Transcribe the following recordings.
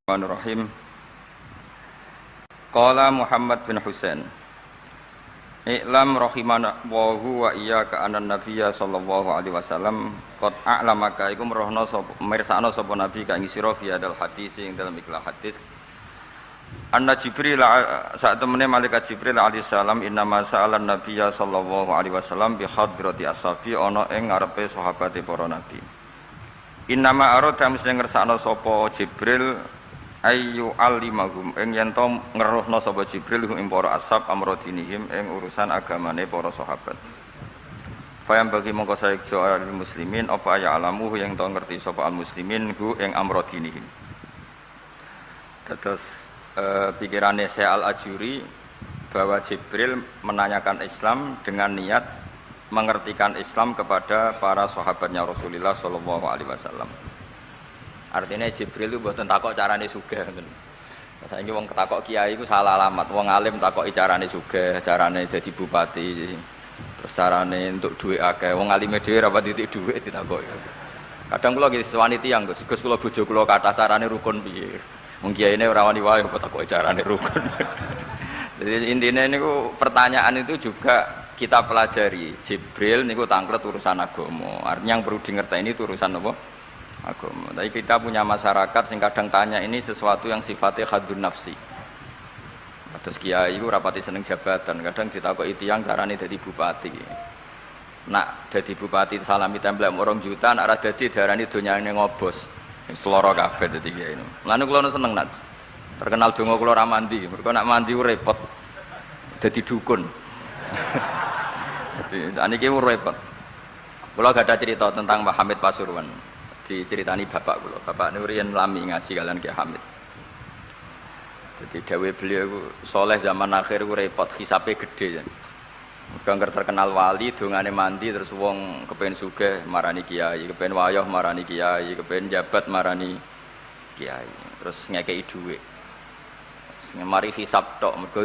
Bismillahirrahmanirrahim. Qala Muhammad bin Husain, I'lam rahimanallahu wa iyyaka anna nabiyya sallallahu alaihi wasallam qad a'lamaka iku merohno sapa mirsakno sapa nabi ka ing sira fi hadal hadis ing dalam ikhlas hadis. Anna Jibril saat temene malaikat Jibril alaihi salam innama sa'alan nabiyya sallallahu alaihi wasallam bi hadrati ashabi ana ing ngarepe sahabate para nabi. Innama arada mesti ngersakno sapa Jibril ayu alimahum ing yen to ngeruhna sapa Jibril ing para ashab amrodinihim ing urusan agamane para sahabat. Fayam bagi mongko saejo al muslimin apa ya alamu yang to ngerti sapa al muslimin hu ing amrodinihim. Terus pikirannya Syekh Al-Ajuri bahwa Jibril menanyakan Islam dengan niat mengertikan Islam kepada para sahabatnya Rasulullah sallallahu alaihi wasallam. Artinya Jibril itu mboten takok carane sugih ngoten. Saiki wong ketakok kiai iku salah alamat. Wong alim takoki carane sugih, carane dadi bupati, terus carane entuk dhuwit akeh. Wong alime dhewe ra pati titik dhuwit ditakoki. Kadang kula nggih sewani tiyang, Gus kula bojo kula kathah carane rukun piye. Wong kiyaine ora wani wae kok takoki carane rukun. Jadi intinya niku pertanyaan itu juga kita pelajari. Jibril niku tangklet urusan agama. Artinya yang perlu dingerteni itu urusan apa? Agama. Tapi kita punya masyarakat sing kadang tanya ini sesuatu yang sifatnya khadun nafsi. Terus kiai itu rapati seneng jabatan, kadang ditakoki tiyang carane dadi bupati. Nak dadi bupati salami templek orang juta, nak ora dadi darani donyane ngobos. Seloro kabeh dadi kiai ini. Lan kula seneng nak terkenal donga kula ra mandi, mergo nak mandi ku repot. Dadi dukun. Dadi aniki ku repot. Kula gak ada cerita tentang Mbah Hamid Pasuruan. Diceritani bapak kula. Bapak Nurian lami ngaji kalian Ki Hamid. Jadi dawuh beliau iku soleh zaman akhir ku repot, hisabe gede. Mergo terkenal wali, dongane mandi terus wong kepen sugih marani kiai, kepen wayah marani kiai, kepen jabat marani kiai. Terus ngekeki dhuwit. Mari hisab tok, mergo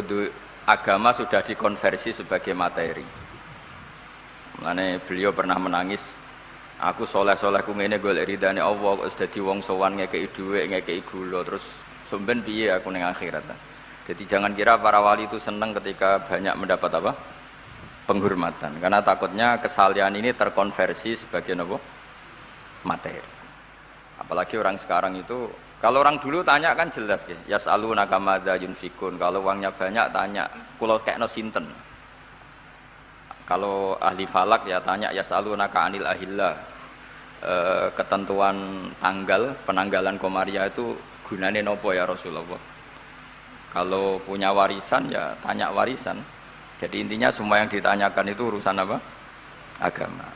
agama sudah dikonversi sebagai materi. Mulane beliau pernah menangis. Aku soleh-soleh ku ngene golek ridane Allah kok wis dadi wong sowan ngekeki dhuwit, ngekeki gula terus sampean piye aku ning akhirat. Jadi jangan kira para wali itu senang ketika banyak mendapat apa? Penghormatan. Karena takutnya kesalian ini terkonversi sebagai apa? Materi. Apalagi orang sekarang itu kalau orang dulu tanya kan jelas ya, yas'alunaka madza yunfikun. Kalau uangnya banyak tanya kula kekno sinten. Kalau ahli falak ya tanya yas'alunaka anil ahillah. Ketentuan tanggal penanggalan Komariah itu gunane nopo ya Rasulullah. Kalau punya warisan ya tanya warisan. Jadi intinya semua yang ditanyakan itu urusan apa? Agama.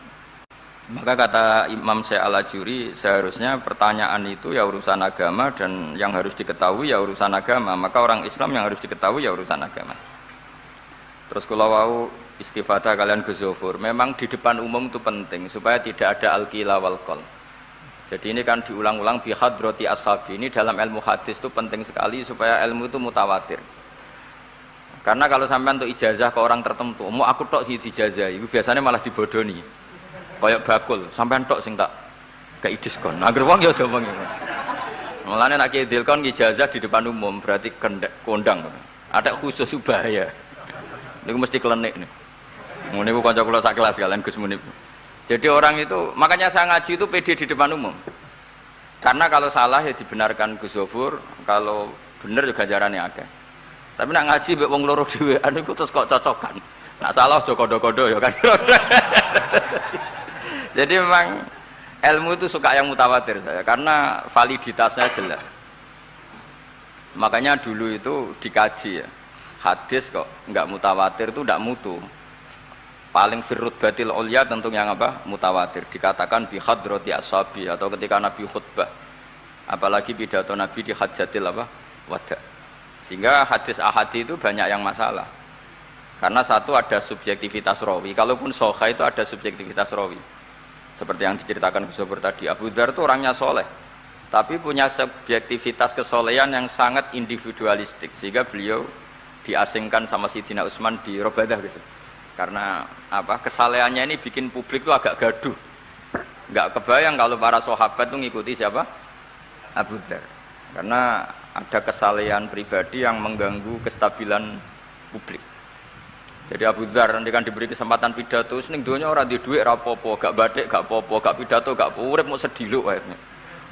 Maka kata Imam Syekh Al-Ajuri seharusnya pertanyaan itu ya urusan agama dan yang harus diketahui ya urusan agama. Maka orang Islam yang harus diketahui ya urusan agama. Terus kalau wau istifadah kalian guzufur memang di depan umum itu penting supaya tidak ada al-qila wal qal. Jadi ini kan diulang-ulang bi hadrati ashabi. Ini dalam ilmu hadis itu penting sekali supaya ilmu itu mutawatir. Karena kalau sampai untuk ijazah ke orang tertentu, mau aku tok sih dijazah, itu biasanya malah dibodoni. Kayak bakul, sampai tok sing tak kei diskon. Agar wong ya do wong. Mulane nek ki dilkon ijazah di depan umum berarti kondang. Ada khusus bahaya. Niku mesti klenik nih. Ngene ku kanca kula sak kelas kalian Gus Munib. Jadi orang itu, makanya saya ngaji itu pede di depan umum. Karena kalau salah ya dibenarkan Gus Zofur, kalau bener juga ganjarannya akeh. Tapi nak ngaji mbek wong loro dhewean niku terus kok cocokan. Nak salah aja kodo-kodo ya kan. Jadi memang ilmu itu suka yang mutawatir saya karena validitasnya jelas. Makanya dulu itu dikaji ya. Hadis kok enggak mutawatir itu enggak mutu. Paling firrut batil ulya tentu yang apa? Mutawatir. Dikatakan bi hadrati ashabi atau ketika Nabi khutbah. Apalagi pidato Nabi di hajatil apa? Wada. Sehingga hadis ahadi itu banyak yang masalah. Karena satu ada subjektivitas rawi. Kalaupun sahih itu ada subjektivitas rawi. Seperti yang diceritakan Gus Sobur tadi, Abu Dzar itu orangnya soleh. Tapi punya subjektivitas kesolehan yang sangat individualistik. Sehingga beliau diasingkan sama Sidina Utsman di Robadah gitu. Karena apa? Kesalehannya ini bikin publik itu agak gaduh. Enggak kebayang kalau para sahabat itu ngikuti siapa? Abu Dzar. karena ada kesalehan pribadi yang mengganggu kestabilan publik. Jadi Abu Dzar nanti kan diberi kesempatan pidato, seneng dunia orang di duit rapopo, gak batik, gak popo, gak pidato, gak urip mau sediluk wae.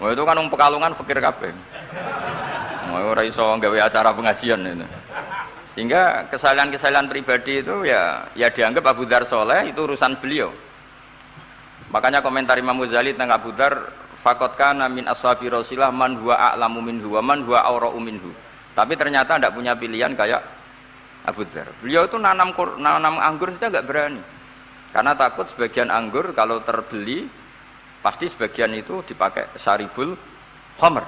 Mau itu kan Pekalongan fakir kabeh. Mau ora iso gawe acara pengajian itu. Sehingga kesalahan-kesalahan pribadi itu ya dianggap Abu Dzar soleh, itu urusan beliau. Makanya komentar Imam Ghazali tentang Abu Dzar, faqad kana min ashabi Rasulillah man huwa a'lamu minhu wa man huwa awra'u minhu. Tapi ternyata tidak punya pilihan kayak Abu Dzar. Beliau itu nanam anggur saja nggak berani, karena takut sebagian anggur kalau terbeli pasti sebagian itu dipakai syaribul khamr.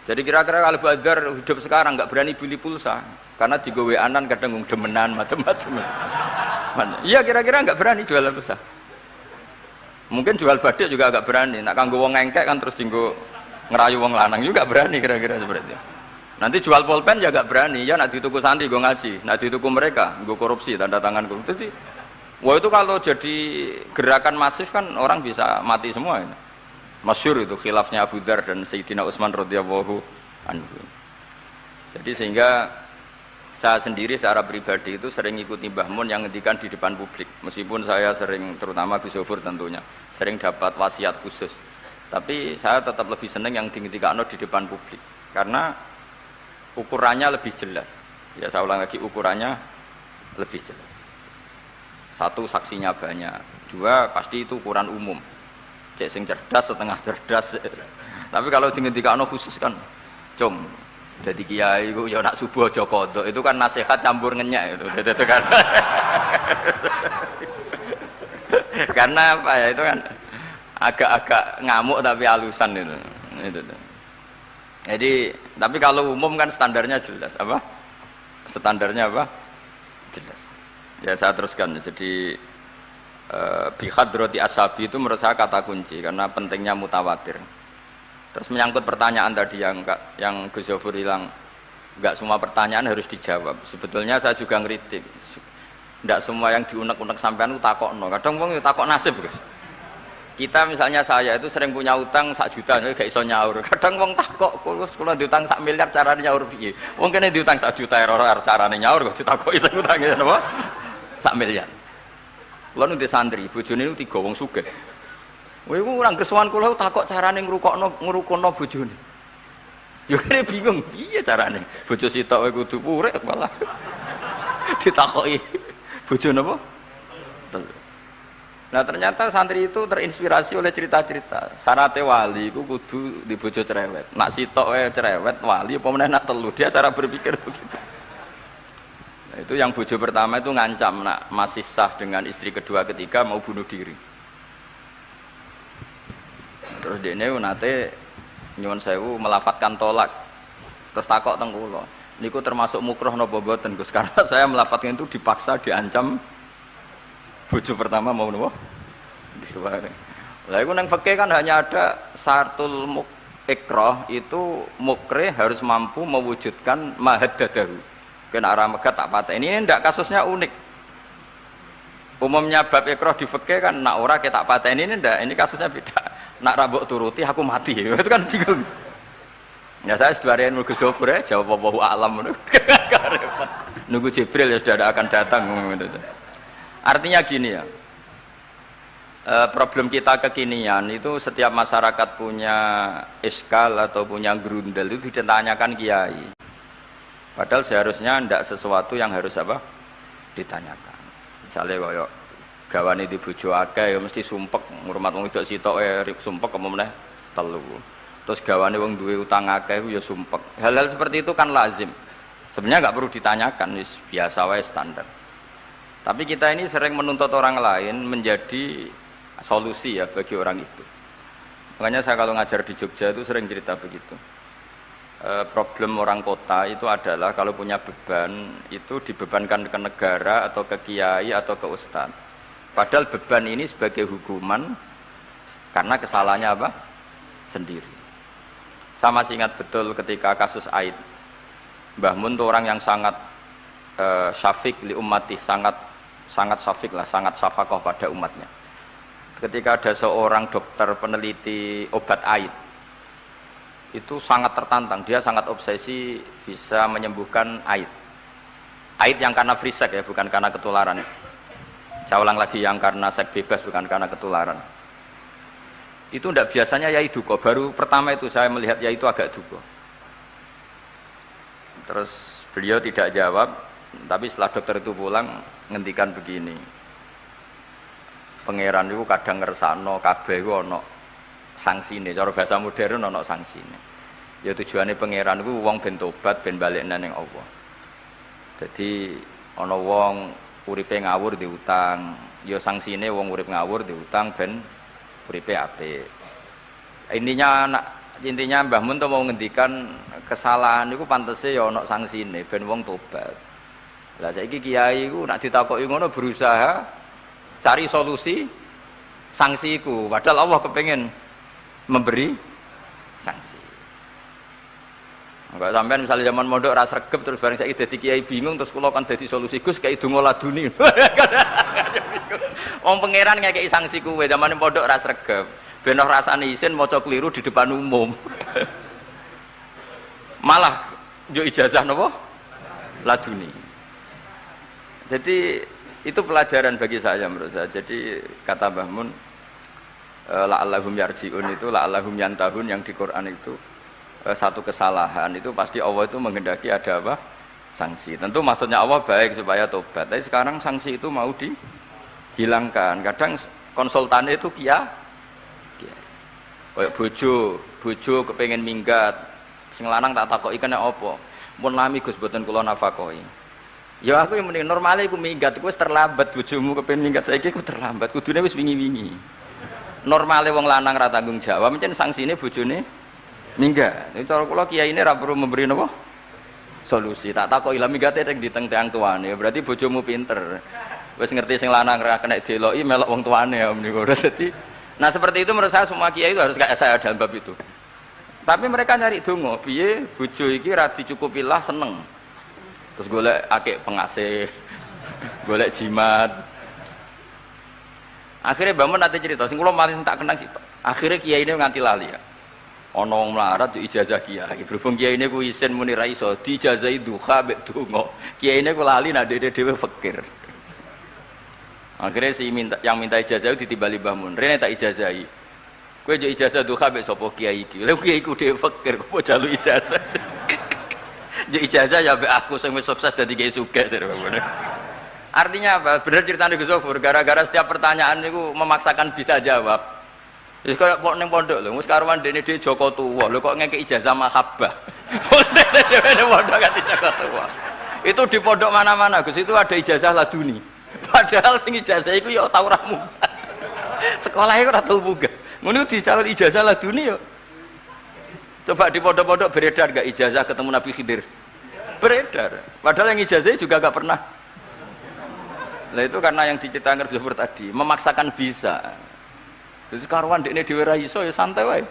Jadi kira-kira kalau Abu Dzar hidup sekarang nggak berani beli pulsa, karena digoweanan kadang demenan macam-macam. Iya kira-kira nggak berani jual pulsa. Mungkin jual badik juga agak berani. Nak kanggo wong engkek kan terus dinggo ngerayu wong lanang juga berani kira-kira seperti itu. Nanti jual pulpen ya agak berani. Ya nak dituku santri gue ngaji, nak dituku mereka gue korupsi tanda tangan gue. Jadi, wah itu kalau jadi gerakan masif kan orang bisa mati semua. Ini. Masyhur itu khilafnya Abu Dzar dan Sayyidina Utsman radhiyallahu anhu. Jadi sehingga saya sendiri secara pribadi itu sering ikuti Mbah Mun yang ngendikan di depan publik. Meskipun saya sering, terutama Gus Zofur tentunya, sering dapat wasiat khusus. Tapi saya tetap lebih senang yang dingendikano di depan publik. Karena ukurannya lebih jelas. Ya saya ulang lagi, ukurannya lebih jelas. Satu, saksinya banyak. Dua, pasti itu ukuran umum. Cek sing cerdas, setengah cerdas. Tapi kalau dingendikano khusus kan, cung. Jadi kiai itu ya nak subuh aja kodok, itu kan nasihat campur ngenyak itu kan. Karena apa ya, itu kan agak-agak ngamuk tapi halusan itu. Jadi tapi kalau umum kan standarnya jelas apa? Standarnya apa? Jelas. Ya saya teruskan. Jadi bihadrati ashabi itu menurut saya kata kunci karena pentingnya mutawatir. Terus menyangkut pertanyaan tadi yang Gus Zofur hilang, nggak semua pertanyaan harus dijawab. Sebetulnya saya juga ngeritik, nggak semua yang diunek-unek sampean itu takokno. Kadang wong takok nasib, Gus. Kita misalnya saya itu sering punya utang 1 juta, nggak iso nyaur. Kadang wong takok, kalau diutang 1 miliar caranya nyaur piye? Wong kene diutang 1 juta ora carane nyaur kok ditakoki sing utangnya napa? 1 miliar. Kulo nu di santri, bojone niku 3 wong sugih. Wah, itu orang kesuwan kula takok carane ngrukono bojone. Ya kene bingung, piye carane? Bojo sitok wae kudu urip malah. Ditakoki bojo napa? Nah, ternyata santri itu terinspirasi oleh cerita-cerita. Syaratnya wali iku kudu di bojo cerewet. Nak sitok wae cerewet, wali apa meneh nak telu, dia cara berpikir begitu. Nah, itu yang bojo pertama itu ngancam nak masih sah dengan istri kedua ketiga mau bunuh diri. Terus dia ini nate nyuwun sewu melafatkan tolak, terus takok teng kula niku termasuk mukroh napa mboten Gus, karena saya melafatkan itu dipaksa, diancam bojo pertama mau napa diware. Lah iku nang fikih kan hanya ada syartul ikrah, itu mukre harus mampu mewujudkan mahaddadahu. Kena arah megat tak pateni. Ini ndak kasusnya unik. Umumnya bab ikrah di fikih kan nak ora ketak pateni, ini ndak, ini kasusnya beda. Nak rabok turuti aku mati, itu kan bingung. Ya saya seduarian Gus Zofur ya jawab wallahu a'lam. Nunggu Jibril ya sudah akan datang. Artinya gini ya, problem kita kekinian itu setiap masyarakat punya iskal atau punya grundel itu ditanyakan kiai. Padahal seharusnya tidak sesuatu yang harus apa ditanyakan. Misalnya kayak gawane di bojo akeh ya mesti sumpek, ngurmat wong wedok sitok sumpek apa meneh telu. Terus gawane wong duwe utang akeh ya sumpek. Hal-hal seperti itu kan lazim. Sebenarnya nggak perlu ditanyakan, biasa wae standar. Tapi kita ini sering menuntut orang lain menjadi solusi ya bagi orang itu. Makanya saya kalau ngajar di Jogja itu sering cerita begitu. Problem orang kota itu adalah kalau punya beban itu dibebankan ke negara atau ke kiai atau ke ustadz. Padahal beban ini sebagai hukuman karena kesalahannya apa? Sendiri. Saya masih ingat betul ketika kasus Aid. Mbah Mun itu orang yang sangat syafiq li ummati, sangat syafiq lah, sangat syafaqah pada umatnya. Ketika ada seorang dokter peneliti obat Aid, itu sangat tertantang, dia sangat obsesi bisa menyembuhkan aid. Aid yang karena free sex ya, bukan karena ketularan. Saya ulang lagi, yang karena seks bebas, bukan karena ketularan. Itu tidak biasanya yai duka. Baru pertama itu saya melihat yai itu agak duka. Terus beliau tidak jawab, tapi setelah dokter itu pulang ngendikan begini, pangeran itu kadang ngersano kabeh iku ana sangsine, cara bahasa modern ana sangsine. Ya tujuane pangeran iku wong ben tobat ben balik nang Allah. Jadi ana wong uripe ngawur diutang, ya sangsine wong urip ngawur diutang ben uripe apik. Intinya Mbah Mun tuh mau ngendikan kesalahan itu pantese ya ana sangsine ben wong tobat. Lah saiki kiai iku nek ditakoki ngono berusaha cari solusi sanksi iku, padahal Allah kepengen memberi sanksi. Enggak sampean misalnya zaman mondok ra sregep terus bareng saiki dadi kiai bingung terus kula kan dadi solusi Gus kayak donga laduni. Wong pangeran ngekeki sanksi kuwe zaman mondok ra sregep. Ben ora rasane isin maca keliru di depan umum. Malah yo ijazah napa? Laduni. Jadi itu pelajaran bagi saya menurut saya. Jadi kata Mbah Mun la'allahum yarji'un itu la'allahum yantahun yang di Quran itu satu kesalahan itu pasti Allah itu menghendaki ada apa? Sanksi. Tentu maksudnya Allah baik supaya tobat. Tapi sekarang sanksi itu mau dihilangkan. Kadang konsultannya itu kayak bojo kepengen minggat. Sing lanang tak takoki kena apa? Mun lami Gus boten kula nafakoi. Ya aku yang mending normalnya aku minggat, aku terlambat bojomu kepengen minggat saiki aku terlambat. Kudune wis wingi-wingi. Normalnya wong lanang ra tanggung jawab, mencen sanksine bojone minggat. Itu cara kula kiai ini ra perlu memberi napa? Solusi. Tak takoki lah minggate ning diteng tiyang tuane. Berarti bojomu pinter. Wis ngerti sing lanang ra kena deloki melok wong tuane ya menika. Dadi nah seperti itu menurut saya semua kiai itu harus kayak saya dalam bab itu. Tapi mereka nyari donga, piye bojo iki ra dicukupilah seneng. Terus golek akeh pengasih, golek jimat. Akhirnya bangun nanti cerita, sing kula paling tak kenang sih. Akhirnya kiai ini nganti lali ya. Ana wong melarat yo ijazah kiai. Berhubung kiai ini ku isin muni ra iso diijazahi duha mek donga. Kiai ini ku lali nak dhewe fakir. Akhirnya yang minta ijazah itu ditimbali Mbah Mun. Rene tak ijazahi. Kowe yo ijazah duha mek sapa kiai iki. Lha kiai ku dhewe fakir kok jalu ijazah. Jadi ijazah ya aku sing wis sukses dadi kiai sugih. Artinya apa? Bener ceritane Gus Zofur, gara-gara setiap pertanyaan niku memaksakan bisa jawab. Wis koyo ning pondok lho, wis karuan dene dhewe Joko Tuwa. Lho kok ngekek ijazah mahabbah. Dene pondok ganti Joko Tuwa. Itu di pondok mana-mana Gus itu ada ijazah laduni. Padahal sing ijazah iku ya tau ra munggah. Sekolah iku ora tau munggah. Ngono dicalon ijazah laduni yo. Coba di pondok-pondok beredar gak ijazah ketemu Nabi Khidir? Beredar. Padahal yang ijazah juga gak pernah. Nah itu karena yang diceritakan seperti tadi, memaksakan bisa. Jadi karuan dekne dhewe ra iso ya santai wae.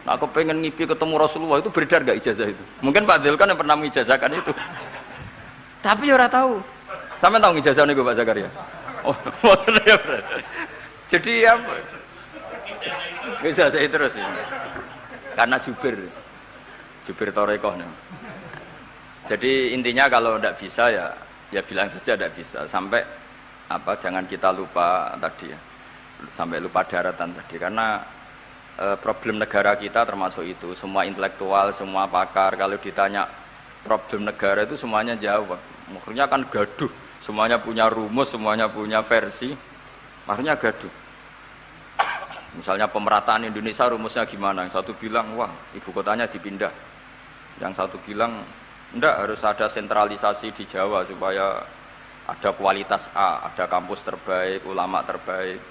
Nah aku pengen ngipi ketemu Rasulullah itu beredar gak ijazah itu? Mungkin Pak Del kan yang pernah mengijazahkan itu. Tapi ya ora tahu. Sampe tahu ngijazah niku Pak Zakaria? Oh, ya. Jadi apa? Ijazah terus ya. Karena jubir Torekoh nih. Jadi intinya kalau tidak bisa ya bilang saja tidak bisa. Sampai apa jangan kita lupa tadi ya, sampai lupa daratan tadi karena problem negara kita termasuk itu. Semua intelektual, semua pakar kalau ditanya problem negara itu semuanya jawab. Maksudnya kan gaduh, semuanya punya rumus, semuanya punya versi, maksudnya gaduh. Misalnya pemerataan Indonesia rumusnya gimana? Yang satu bilang, wah ibu kotanya dipindah. Yang satu bilang, enggak harus ada sentralisasi di Jawa supaya ada kualitas A, ada kampus terbaik, ulama terbaik.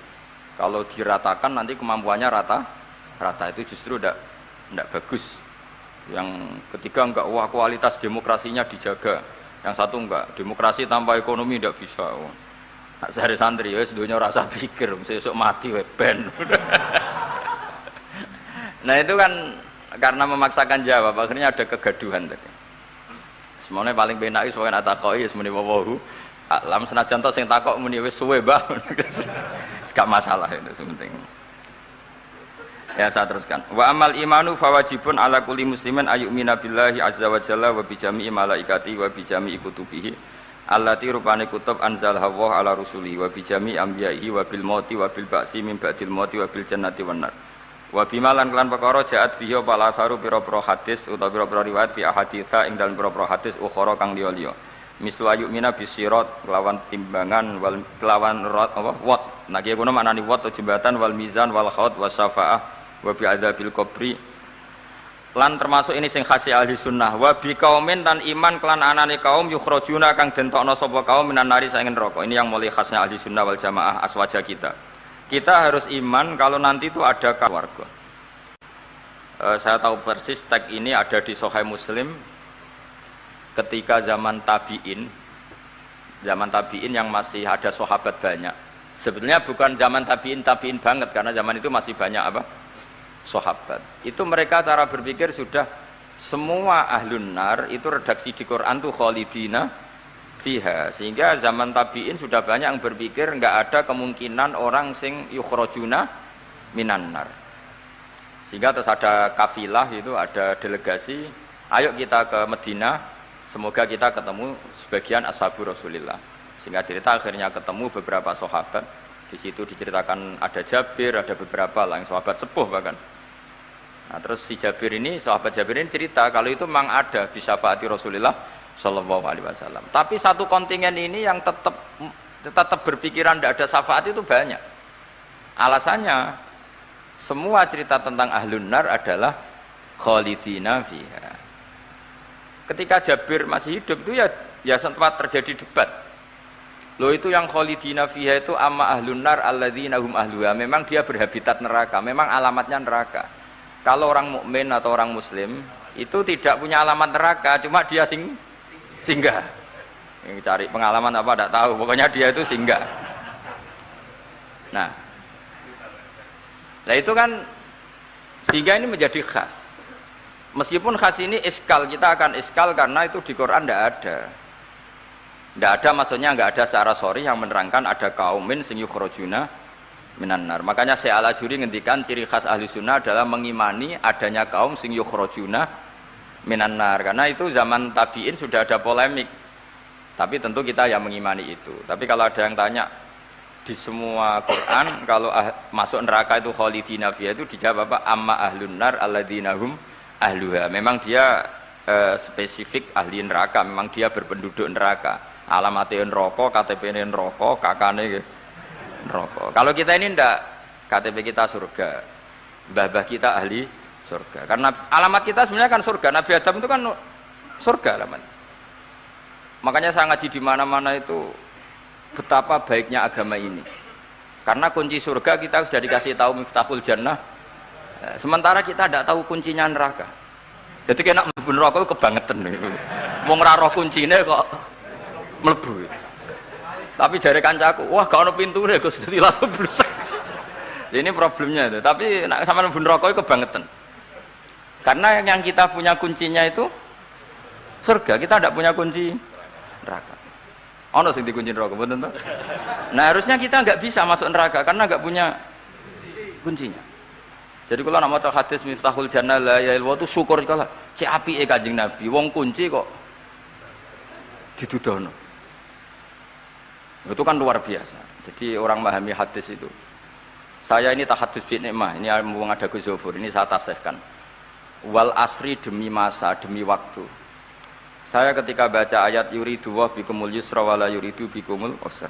Kalau diratakan nanti kemampuannya rata itu justru enggak bagus. Yang ketiga enggak, wah kualitas demokrasinya dijaga. Yang satu enggak, demokrasi tanpa ekonomi enggak bisa. Nak sehari santri ya sedunia rasa pikir besok mati ben. Nah itu kan karena memaksakan jawab akhirnya ada kegaduhan tadi. Semuanya paling benak itu soalnya takoi ya semuanya wawahu. Alam senajan to sing takok muni wis suwe bah. Gak masalah itu sementing. Ya saya teruskan. Wa amal imanu fawajibun ala kulli muslimin ayyumina billahi azza wa jalla wa bi jami'i malaikati wa bi jami'i kutubihi allati rupane kutub anzal Allah ala rusuli wa bi jami'i anbiya'ihi wa bil mauti wa bil ba'si min ba'dil mauti wa bil jannati wan nar. Wa bimalan kelan perkara jaat bihi pala saru pira-pira hadis utawa pira-pira riwayat fi ahaditsa ing dalem pira-pira hadis ukhara kang liya-liya. Mislu ayyumina bisirat kelawan timbangan wal kelawan rot apa wat. Nah kiye kono maknani wat jembatan wal mizan wal khaut wasyafaah wa bi adzabil qabri. Lan termasuk ini sing khasi ahli sunnah wa bi kaumin dan iman kelan anane kaum yukhrajuna kang dentokno sapa kaum minan nari saking neraka. Ini yang mulai khasnya ahli sunnah wal jamaah aswaja kita. Kita harus iman kalau nanti itu ada keluarga. Saya tahu persis teks ini ada di Sahih Muslim ketika zaman tabi'in yang masih ada sahabat banyak. Sebetulnya bukan zaman tabi'in banget karena zaman itu masih banyak apa? Sahabat. Itu mereka cara berpikir sudah semua ahlun nar itu redaksi di Quran tuh khalidina fiha, sehingga zaman tabi'in sudah banyak yang berpikir enggak ada kemungkinan orang sing yukhrajuna minan nar. Sehingga terus ada kafilah itu, ada delegasi, ayo kita ke Madinah, semoga kita ketemu sebagian ashabu Rasulillah. Sehingga cerita akhirnya ketemu beberapa sahabat. Di situ diceritakan ada Jabir, ada beberapa lah yang sahabat sepuh bahkan. Nah, terus si Jabir ini, sahabat Jabir ini cerita kalau itu memang ada bisa syafaati Rasulillah Sallallahu Alaihi Wasallam. Tapi satu kontingen ini yang tetap berpikiran tidak ada syafaat itu banyak. Alasannya semua cerita tentang ahlun nar adalah khalidina fiha. Ketika Jabir masih hidup itu ya sempat terjadi debat. Loh itu yang khalidina fiha itu amma ahlun nar alladzina hum ahluha. Memang dia berhabitat neraka, memang alamatnya neraka. Kalau orang mukmin atau orang muslim itu tidak punya alamat neraka, cuma dia singgah. Yang cari pengalaman apa tidak tahu, pokoknya dia itu singgah. Nah itu kan sehingga ini menjadi khas. Meskipun khas ini iskal, kita akan iskal karena itu di Quran tidak ada maksudnya nggak ada secara sorry yang menerangkan ada kaumin sing yukhrajuna minan nar. Makanya Syekh Al-Ajuri ngendikan ciri khas ahli sunnah adalah mengimani adanya kaum sing yukhrajuna minan nar, karena itu zaman tabi'in sudah ada polemik, tapi tentu kita yang mengimani itu. Tapi kalau ada yang tanya di semua Quran kalau masuk neraka itu khalidina fiha itu dijawab apa? Amma ahlun nar alladzina hum ahluha. Memang dia spesifik ahli neraka, memang dia berpenduduk neraka, alamatnya neraka, KTP-nya neraka, kakane neraka. Kalau kita ini ndak, KTP kita surga, mbah-mbah kita ahli surga. Karena alamat kita sebenarnya kan surga. Nabi Adam itu kan surga alamat. Makanya saya ngaji di mana-mana itu betapa baiknya agama ini. Karena kunci surga kita sudah dikasih tahu miftahul jannah. Sementara kita tidak tahu kuncinya neraka. Jadi kena mlebu neraka kebangetan niku. Wong ora roh kuncine kok mlebu. Tapi jare kancaku, wah gak ono pintune Gus, dadi langsung blusek. Ini problemnya itu. Tapi nek sampean mlebu neraka kebangetan. Karena yang kita punya kuncinya itu surga, kita tidak punya kunci neraka. Ono sing dikunci neraka, betul toh? Nah harusnya kita nggak bisa masuk neraka karena nggak punya kuncinya. Jadi kalau nak maca hadis miftahul jannah la ilaha illallah itu syukur kala cek apike Kanjeng Nabi, wong kunci kok didudono. Itu kan luar biasa. Jadi orang memahami hadis itu. Saya ini tahadus bi nikmah, ini mumpung ada Gus Zofur, ini saya tasihkan. Wal asri demi masa, demi waktu. Saya ketika baca ayat yuridu wa bikumul yusra wala yuridu bikumul usra.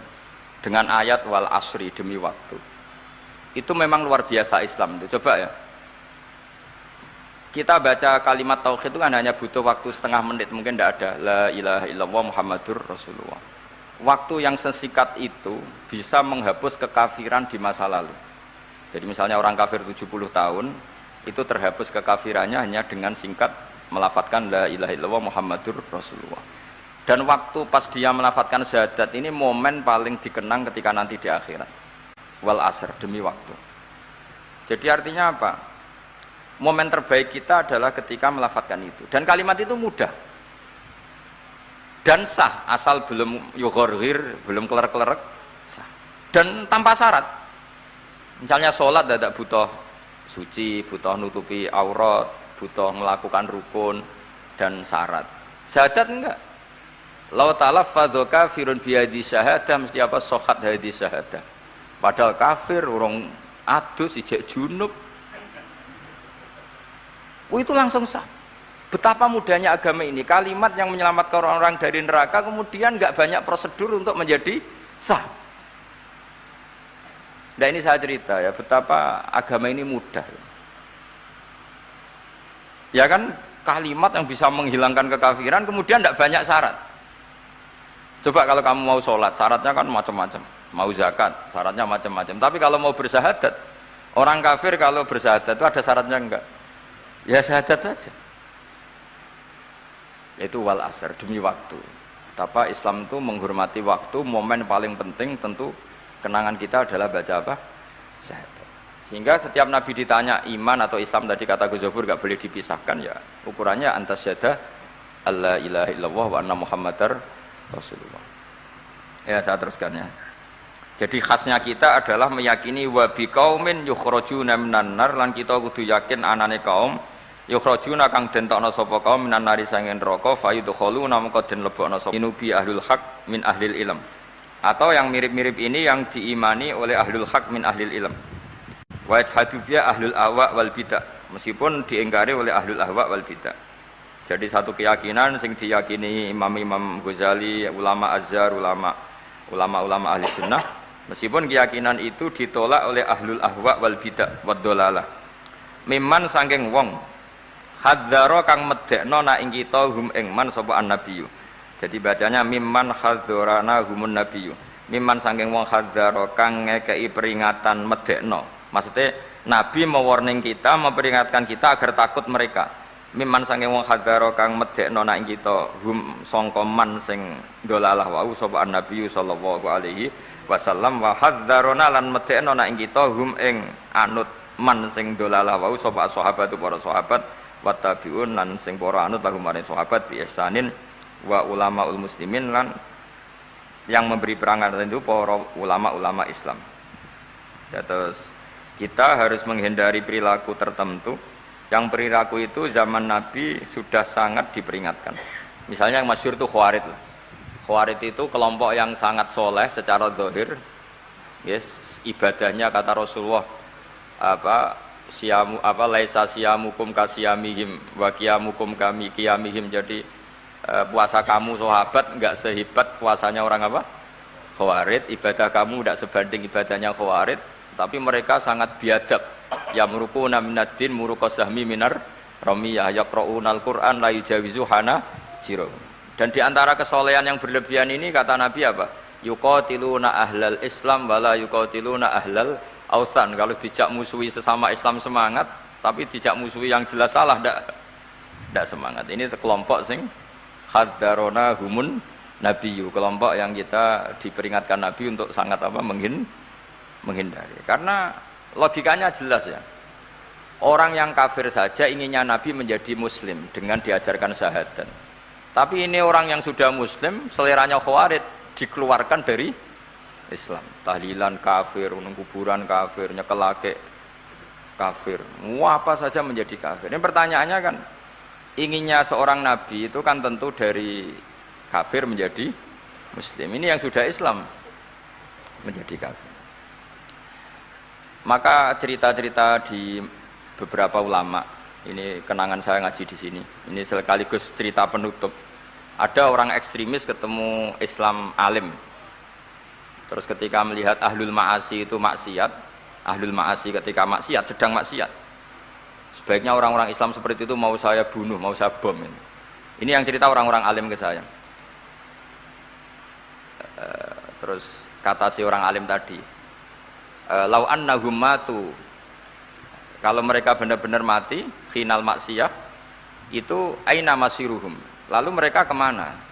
Dengan ayat wal asri demi waktu. Itu memang luar biasa Islam itu. Coba ya. Kita baca kalimat tauhid itu kan hanya butuh waktu setengah menit, mungkin tidak ada la ilaha illallah Muhammadur Rasulullah. Waktu yang sesingkat itu bisa menghapus kekafiran di masa lalu. Jadi misalnya orang kafir 70 tahun itu terhapus kekafirannya hanya dengan singkat melafadzkan la ilaha illallah Muhammadur Rasulullah. Dan waktu pas dia melafadzkan syahadat ini momen paling dikenang ketika nanti di akhirat. Wal asr demi waktu. Jadi artinya apa? Momen terbaik kita adalah ketika melafadzkan itu. Dan kalimat itu mudah. Dan sah asal belum yughorghir, belum keler-kelerek sah. Dan tanpa syarat. Misalnya sholat tidak butuh suci, butuh nutupi aurat, butuh melakukan rukun dan syarat. Syahadat enggak. Lau talaffadza kafirun bihadhi syahadah mesti apa sohat hadhi syahadah. Padahal kafir urung adus ijek junub. Itu langsung sah. Betapa mudahnya agama ini, kalimat yang menyelamatkan orang-orang dari neraka kemudian nggak banyak prosedur untuk menjadi sah. Nah ini saya cerita ya, betapa agama ini mudah. Ya kan, kalimat yang bisa menghilangkan kekafiran kemudian tidak banyak syarat. Coba kalau kamu mau sholat, syaratnya kan macam-macam. Mau zakat, syaratnya macam-macam. Tapi kalau mau bersyahadat, orang kafir kalau bersyahadat itu ada syaratnya enggak? Ya syahadat saja. Itu wal asr, demi waktu. Betapa Islam itu menghormati waktu, momen paling penting tentu kenangan kita adalah baca apa? Syahadat. Sehingga setiap Nabi ditanya iman atau Islam tadi kata Gus Zafur gak boleh dipisahkan ya. Ukurannya antas syahadah alla ilaha illallah wa anna muhammadar rasulullah. Ya saya teruskan ya. Jadi khasnya kita adalah meyakini wa biqaumin yukhrajuna minan nar, lan kita kudu yakin anane kaum yukhrajuna kang den tokno sapa kaum minan nari sangen neraka fayudkhuluna mengko den lebokno sapa inubi ahlul haq min ahlil ilm. Atau yang mirip-mirip ini yang diimani oleh ahlul haq min ahlil ilm. Wa yajhadu bi ahlul ahwa wal bidah, meskipun diingkari oleh ahlul ahwa wal bidah. Jadi satu keyakinan sing diyakini Imam Ghazali, ulama Azhar, ulama ahli sunnah, meskipun keyakinan itu ditolak oleh ahlul ahwa wal bidah wad dolalah. Mimman sangking wong hadzara kang medekno na ing kita hum ing man sapa annabiyyu. Jadi bacanya mimman hadzarana humun nabiyyu. Mimman sangking wong hadzara kang ngekeki peringatan medekno. Maksudnya Nabi mewarning kita, memperingatkan kita agar takut mereka. Mimman sangking wong hadzara kang medekno na ing kita hum sangka man sing dolalah wau sapa annabiyyu sallallahu alaihi wasallam wa hadzarana lan medekno na ing kita hum ing anut man sing dolalah wau sapa sahabat para sahabat wa tabiun lan sing para anut lahum maring sahabat bi ihsanin wa ulamaul muslimin lan yang memberi perangan itu para ulama-ulama Islam. Ya, terus kita harus menghindari perilaku tertentu yang perilaku itu zaman Nabi sudah sangat diperingatkan. Misalnya yang masyhur itu Khawarij lah. Khawarij itu kelompok yang sangat soleh secara zahir. Yes, ibadahnya kata Rasulullah laisa siyamukum kasiyamihim wa qiyamukum kami qiyamihim. Jadi puasa kamu sahabat enggak sehebat puasanya orang apa? Khawarij. Ibadah kamu enggak sebanding ibadahnya Khawarij, tapi mereka sangat biadab. Yamruquna minaddin muruqasahmi minar ramiyah yaqra'unal Qur'an la yujawizu hana jiro. Dan di antara kesolehan yang berlebihan ini kata Nabi apa? Yuqatiluna ahlal Islam wala yuqatiluna ahlal ausan. Kalau dijak musuhi sesama Islam semangat, tapi dijak musuhi yang jelas salah ndak semangat. Ini kelompok sing haddarona humun nabiyyu, kelompok yang kita diperingatkan Nabi untuk sangat apa menghindari. Karena logikanya jelas ya. Orang yang kafir saja inginnya Nabi menjadi muslim dengan diajarkan syahadat. Tapi ini orang yang sudah muslim, seleranya Khawarij, dikeluarkan dari Islam. Tahlilan kafir, kuburan kafir, nyekelake kafir. Apa saja menjadi kafir. Ini pertanyaannya kan, inginnya seorang Nabi itu kan tentu dari kafir menjadi muslim. Ini yang sudah Islam menjadi kafir. Maka cerita-cerita di beberapa ulama, ini kenangan saya ngaji di sini. Ini sekaligus cerita penutup. Ada orang ekstremis ketemu Islam alim. Terus ketika melihat ahlul ma'asi itu maksiat, ahlul ma'asi ketika maksiat, sedang maksiat, sebaiknya orang-orang Islam seperti itu mau saya bunuh, mau saya bom. Ini yang cerita orang-orang alim ke saya. Terus kata si orang alim tadi, lau annahum matu, kalau mereka benar-benar mati khinal maksiyah itu aina masiruhum, lalu mereka kemana?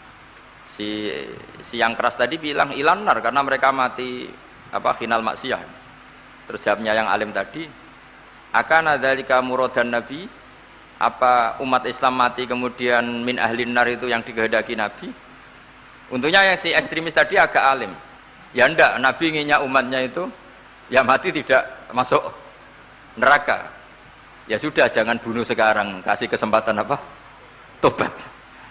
Si yang keras tadi bilang ilanar karena mereka mati khinal maksiyah. Terus jawabnya yang alim tadi, akana dzalika muradan nabi, apa umat Islam mati kemudian min ahlin nar itu yang dikehendaki Nabi? Untungnya yang si ekstremis tadi agak alim. Ya ndak, Nabi inginnya umatnya itu ya mati tidak masuk neraka. Ya sudah, jangan bunuh sekarang, kasih kesempatan apa? Tobat.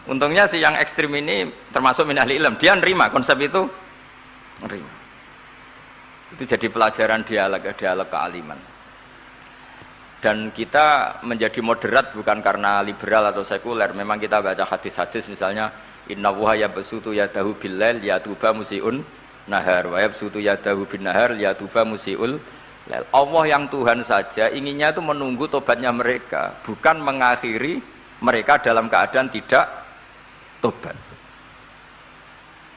Untungnya si yang ekstrim ini termasuk min ahli ilm, dia nerima konsep itu, nerima. Itu jadi pelajaran dialog kealiman. Dan kita menjadi moderat bukan karena liberal atau sekuler. Memang kita baca hadis-hadis misalnya inna wuha yabsutu yadahu billail yatuba musiun nahar wa yabsutu yadahu bin nahar yatuba musiul lail. Allah yang Tuhan saja inginnya itu menunggu tobatnya mereka, bukan mengakhiri mereka dalam keadaan tidak tobat.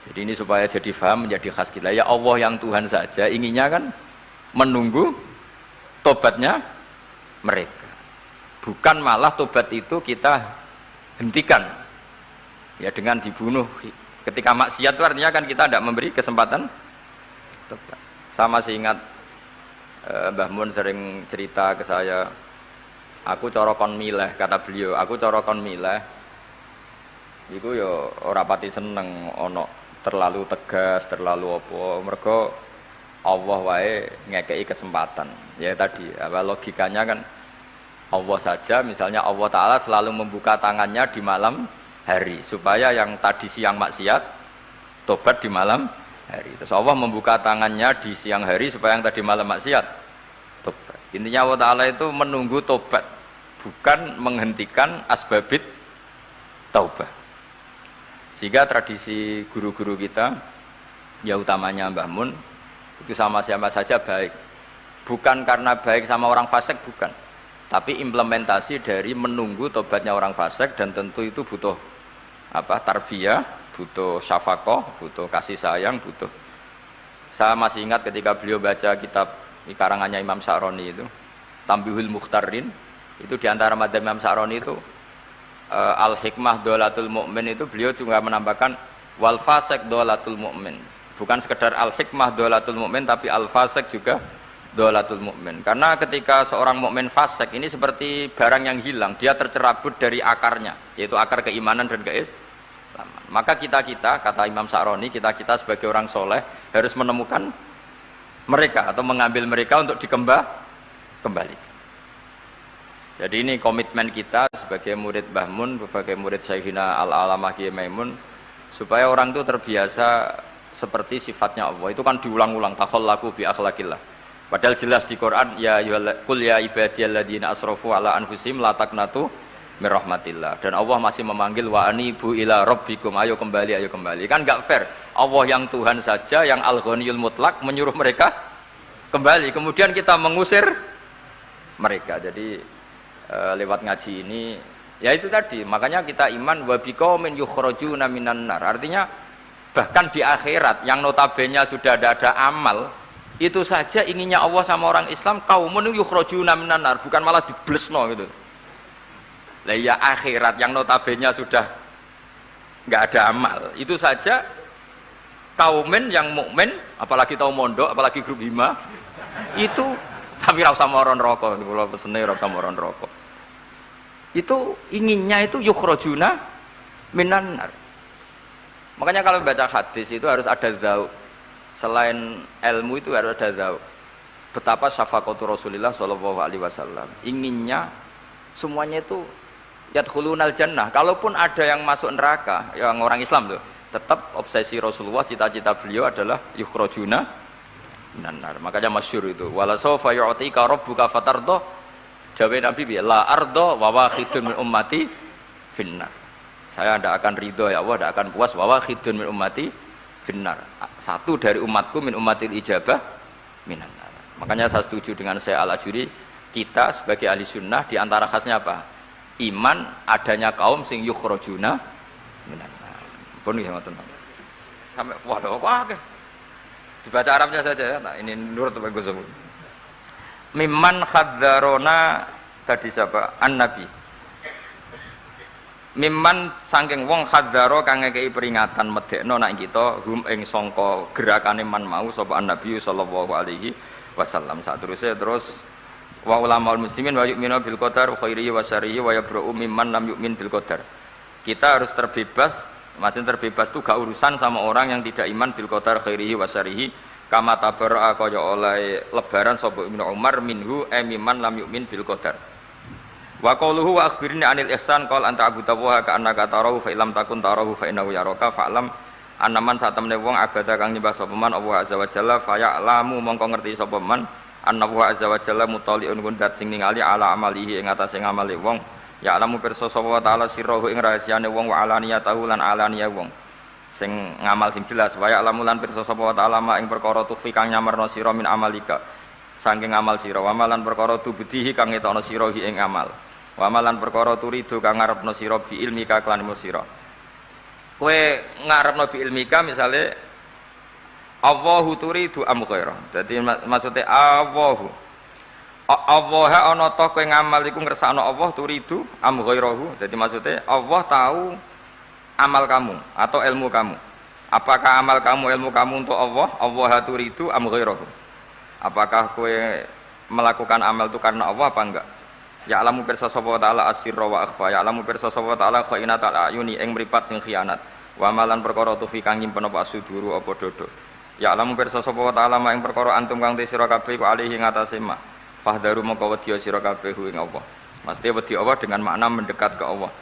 Jadi ini supaya jadi paham, menjadi khas kita. Ya Allah yang Tuhan saja inginnya kan menunggu tobatnya mereka, bukan malah tobat itu kita hentikan ya dengan dibunuh ketika maksiat. Itu artinya kan kita tidak memberi kesempatan tobat. Sama masih ingat Mbah Mun sering cerita ke saya, aku corokon mileh, kata beliau, aku corokon mileh iku ya ora pati seneng ono terlalu tegas, terlalu apa, mergo Allah wae ngekei kesempatan. Ya tadi, apa logikanya kan Allah saja, misalnya Allah Ta'ala selalu membuka tangannya di malam hari supaya yang tadi siang maksiat tobat di malam hari. Terus Allah membuka tangannya di siang hari supaya yang tadi malam maksiat tobat. Intinya Allah Ta'ala itu menunggu tobat, bukan menghentikan asbabit taubah. Sehingga tradisi guru-guru kita, ya utamanya Mbah Mun, itu sama siapa saja baik, bukan karena baik sama orang fasik, bukan, tapi implementasi dari menunggu tobatnya orang fasik. Dan tentu itu butuh apa, tarbiyah, butuh syafaqah, butuh kasih sayang, butuh. Saya masih ingat ketika beliau baca kitab karangannya Imam Sa'roni itu Tambihul Mukhtarin, itu diantara madzhab Imam Sa'roni itu al-hikmah dolatul mu'min, itu beliau juga menambahkan wal fasik dolatul mu'min. Bukan sekedar al-hikmah dolatul mu'min, tapi al-fasik juga dolatul mu'min. Karena ketika seorang mukmin fasik ini seperti barang yang hilang, dia tercerabut dari akarnya, yaitu akar keimanan dan keislaman. Maka kita-kita, kata Imam Sa'roni, kita-kita sebagai orang soleh harus menemukan mereka atau mengambil mereka untuk kembali. Jadi ini komitmen kita sebagai murid Mbah Mun, sebagai murid Syekhina Al-Alamah Kiai Maimun, supaya orang itu terbiasa seperti sifatnya Allah. Itu kan diulang-ulang, takhallaku bi akhlaqillah. Padahal jelas di Quran, ya qul ya ibadiyalladzina asrafu ala anfusihim la taqnatu mir rahmatillah. Dan Allah masih memanggil wa anibu ila rabbikum, ayo kembali, ayo kembali. Kan enggak fair. Allah yang Tuhan saja, yang Al-Ghaniyul Mutlaq menyuruh mereka kembali, kemudian kita mengusir mereka. Jadi lewat ngaji ini ya itu tadi, makanya kita iman wa biqaumin yukhrajuna minan nar. Artinya bahkan di akhirat yang notabene sudah ada amal, itu saja inginnya Allah sama orang Islam kaumun yukhrajuna minan nar, bukan malah diblesno gitu. Lah ya akhirat yang notabene sudah enggak ada amal, itu saja kaumin yang mukmin, apalagi tahu mondok, apalagi grup hima, itu tapi ra usah moro neraka, kula pesene ra usah moro neraka. Itu inginnya itu yukhrajuna minan nar. Makanya kalau baca hadis itu harus ada dzauq. Selain ilmu itu harus ada dzauq. Betapa syafaqatu Rasulullah sallallahu alaihi wasallam. Inginnya semuanya itu yadkhulunal jannah. Kalaupun ada yang masuk neraka, yang orang Islam tuh, tetap obsesi Rasulullah, cita-cita beliau adalah yukhrajuna minan nar. Makanya masyhur itu wala sawfa yu'tika rabbuka fatarda, jawabe Nabi bi la arda wa wakhidun min ummati finnar. Saya tidak akan ridho ya Allah, tidak akan puas wa wakhidun min ummati finnar. Satu dari umatku min ummatil ijabah minan nar. Makanya saya setuju dengan saya Al-Ajuri, kita sebagai ahli sunnah di antara khasnya apa? Iman adanya kaum sing yukhrajuna minan nar. Pun nggih ngoten. Sampai waduh kok akeh. Dibaca Arabnya saja ya. Nah, ini nurut Pak Gus. Mimman khadzarona tadi siapa? An-Nabi. Mimman saking wong khadzaro kang ngekeki peringatan medekno nak kita hum ing sangka gerakane man mau sapa An-Nabi sallallahu alaihi wasallam. Saterusé terus wa ulamaul muslimin wa yu'minu bil qadar khairihi wa syarrihi wa yabra'u mimman lam yu'min bil qadar. Kita harus terbebas. Maksudnya terbebas itu gak urusan sama orang yang tidak iman bil qadar khairihi wa syarrihi, kama tabara'a kaya oleh lebaran sapa Ibnu Umar minhu mimman lam yu'min bil qadar. Wa qauluhu wa akhbirni anil ihsan qala anta abudallaha ka annaka tarahu fa illam takun tarahu fa innahu yaraka fa'lam annaman satemene wong abada kang nyembah sapa man Allah azza wa jalla fa ya'lamu mongko ngerti sapa man annahu azza wa jalla mutaliun kundat sing ningali ala amalihi ing atase ngamale wong ya'lamu pirsa sapa wa ta'ala sirruhu ing rahasiane wong wa alaniyatahu lan alaniya wong sing ngamal sing jelas wa ya'lamu lan pirsa sapa wa ta'ala ma ing perkara tufi kang nyamarno sira min amalika saking amal sira wa malan perkara tubudihi kang ngetokno sira ing amal wa malan perkara turidu kang ngarepno sira bi ilmika kelan ilmu sira kowe ngarepno bi ilmika misale Allahu turidu am ghaira dadi maksude Allah ana ta kowe ngamal iku ngersakno Allah turidu am ghairahu dadi maksude Allah tahu amal kamu atau ilmu kamu apakah amal kamu ilmu kamu untuk Allah Allah turidu am ghairahu apakah kowe melakukan amal itu karena Allah apa enggak ya alamu pirsa sapa taala asirra wa akhfa ya alamu pirsa sapa taala khainatal ayuni ing mripat sing khianat wa malan perkara tufi kang nyimpen apa suduru apa dodo ya alamu pirsa sapa taala ing perkara antum kang sira kabeh ku alihi ngatasé ma fahdaru mongko wedi sira kabeh ing Allah mesti wedi Allah dengan makna mendekat ke Allah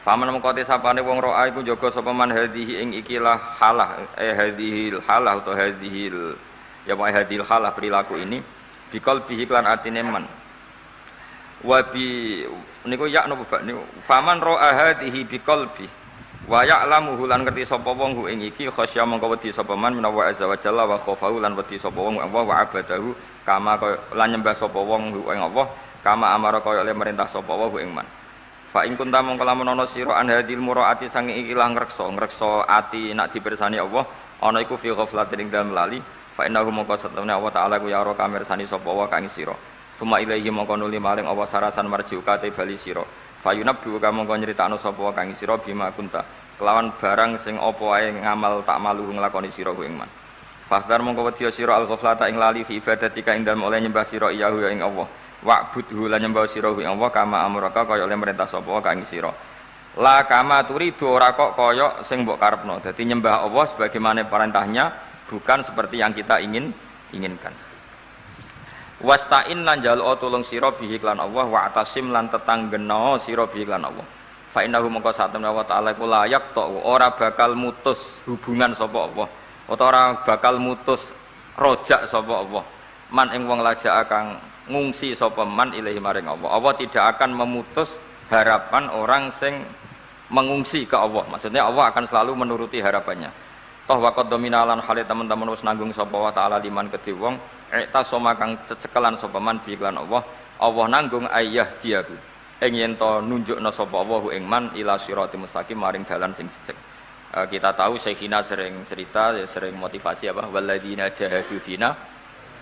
faman mongko te sapane wong roa iku jaga sapa man hadhihi ing ikilah halah hadhil halah atau hadhil ya wa hadhil halah perilaku ini bikal bihi lan atine man wabi niku ya napa bak niku faman ra'a hadhihi biqalbi wa ya'lamuhu lan ngerti sapa wong hu ing iki khasya mongko wedi sapa man menawa azza wa jalla wa khaufahu lan wedi sapa wong Allah wa abadahu kama lan nyembah sapa wong hu ing Allah kama amara kaya le merintah sapa wa hu ing man fa in kunta mongko lamun ana sira an hadhil muraati sange iki lah ngrekso ati nak dipirsani Allah ana iku fi ghaflatin ing dalem lali fa innahu mongko satune Allah taala ku ya ora kamirsani sapa wa kang sira suma ilaihi mongko nuli maling apa sarasan marjiuka te bali sira fayunabdu ka mongko nyritakno sapa kang sira bima kunta kelawan barang sing apa wae ngamal tak malu nglakoni sira ku ing man fahdar mongko wedi sira al-ghaflata ing lali fi ibadatika ing dalem oleh nyembah sira iyahu ing Allah wa'budhu lan nyembah sira ing Allah kama amraka kaya oleh merintah sapa kang sira la kama turidu ora kok kaya sing mbok karepno dadi nyembah Allah sebagaimana perintahnya bukan seperti yang kita inginkan wasta'in lan jaluk tulung sira bihi lan Allah wa atasim lan tetanggena sira bihi lan Allah fa innahu mongko satemene wa ta'ala ku layak ta ora bakal mutus hubungan sapa Allah utawa ora bakal mutus rojak sapa Allah man ing wong lajak kang ngungsi sapa man ilahi maring Allah Allah tidak akan memutus harapan orang sing mengungsi ke Allah maksudnya Allah akan selalu menuruti harapannya toh waqad dominalan hale teman-teman wis nanggung sapa wa ta'ala liman kedhe wong eta soma kang cecekelan sapa man bi iklan Allah Allah nanggung ayah diaku ing yen to nunjukna sapa Allah ing man ila siratal mustaqim maring dalan sing jejeg kita tahu Syekhina sering cerita sering motivasi apa walladzina jahadu fina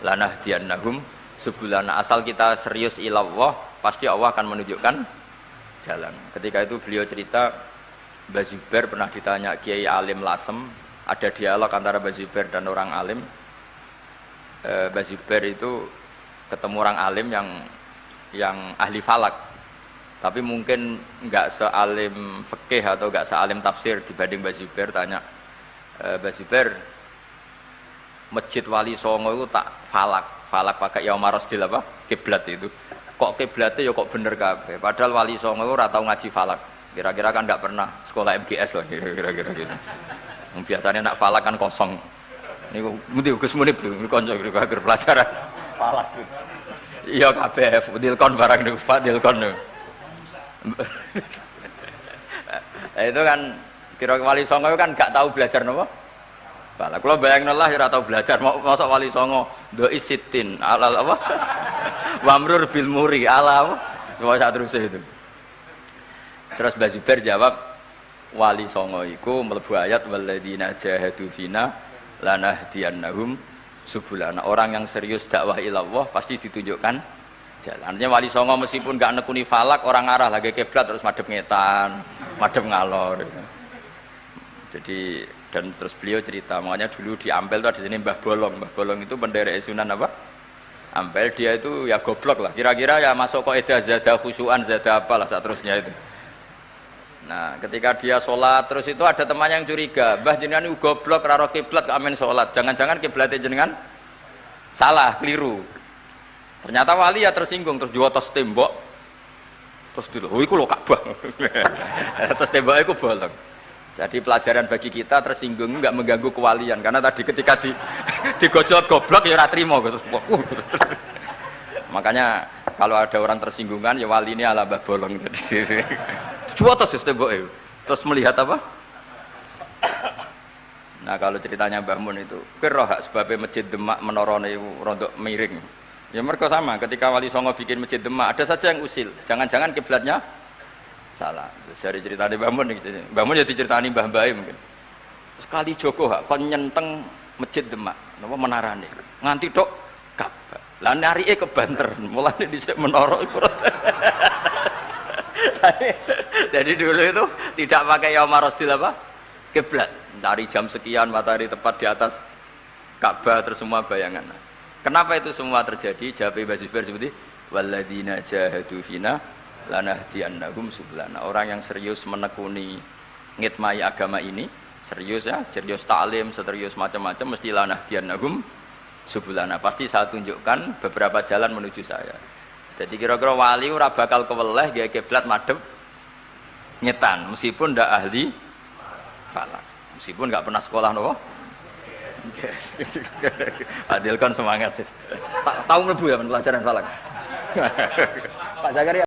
lanahdiyannahum subulana asal kita serius ila Allah pasti Allah akan menunjukkan jalan ketika itu beliau cerita Mbah Zubair pernah ditanya Kiai Alim Lasem ada dialog antara Mbah Zubair dan orang alim Mbah Zubair itu ketemu orang alim yang ahli falak tapi mungkin enggak sealim fikih atau enggak sealim tafsir dibanding Mbah Zubair tanya Mbah Zubair Masjid Wali Songo itu tak falak pakai Yaumarosdil apa kiblat itu kok kiblatnya ya kok bener kabeh padahal Wali Songo itu ora tau ngaji falak kira-kira kan enggak pernah sekolah MGS lah kira-kira gitu biasanya nak falak kan kosong niku mundi Gus Munib kanca agar pelajaran falak. Iya kabeh Dilkon barang niku Dilkon. Itu kan kira Wali Songo kan gak tahu belajar napa? Falak. Kula bayangno lah ora tahu belajar mosok Wali Songo do isitin alal apa? Wamrur bil muri ala apa? Semua satruse itu. Terus Mbah Zubair jawab Wali Songo iku mlebu ayat walladzina jahadu fina lanahdiyannahum subulana orang yang serius dakwah ilallah pasti ditunjukkan jalannya Wali Songo meskipun gak nekuni falak orang arah lagi kiblat terus madhep ngetan madhep ngalor jadi dan terus beliau cerita makanya dulu di Ampel itu ada sini Mbah Bolong itu bendera Sunan apa Ampel dia itu ya goblok lah kira-kira ya masuk kaidah zada khusyuan zada apalah seterusnya itu. Nah, ketika dia sholat terus itu ada teman yang curiga, Mbah jenengan itu goblok raro kiblat kok amin sholat. Jangan-jangan kiblatnya jenengan salah, keliru. Ternyata wali ya tersinggung terus jotos tembok. Terus dulu, oh iku lho Ka'bah. Terus temboknya iku bolong. Jadi pelajaran bagi kita tersinggung nggak mengganggu kewalian karena tadi ketika digojol goblok ya ora trimo gitu. Makanya kalau ada orang tersinggungan ya wali ini ala Mbah Bolong. Cuwotos wis temboke. Terus melihat apa? Nah kalau ceritanya Mbah Mun itu, kira hak sebabnya Masjid Demak menorone rontok miring. Ya mereka sama, ketika Wali Songo bikin Masjid Demak, ada saja yang usil. Jangan-jangan kiblatnya salah. Terus dari ceritanya Mbah Mun gitu. Mbah Mun ya diceritani Mbah Bae mungkin. Sekali Joko hak kon nyenteng Masjid Demak, napa menarane. Nganti tok Ka'bah. Lah narike kebanter, mulane dhisik menara iku. Jadi dulu itu tidak pakai Yaumar Rasdil apa? Kiblat. Dari jam sekian matahari tepat di atas Ka'bah terus semua bayangan. Kenapa itu semua terjadi? Jawab Mbah Zubair seperti walladzina jahadu fina lanahdiyannahum sublana. Orang yang serius menekuni ngitmai agama ini, serius ya, serius taklim, serius macam-macam mesti lanahdiyannahum subulana. Pasti saya tunjukkan beberapa jalan menuju saya. Jadi kira-kira wali ora bakal keweleh gawe kiblat madhep nyetan meskipun ndak ahli falak. Meskipun nggak pernah sekolah nopo. Adil kan semangat. Tahu mlebu ya pelajaran falak. Pak Zakaria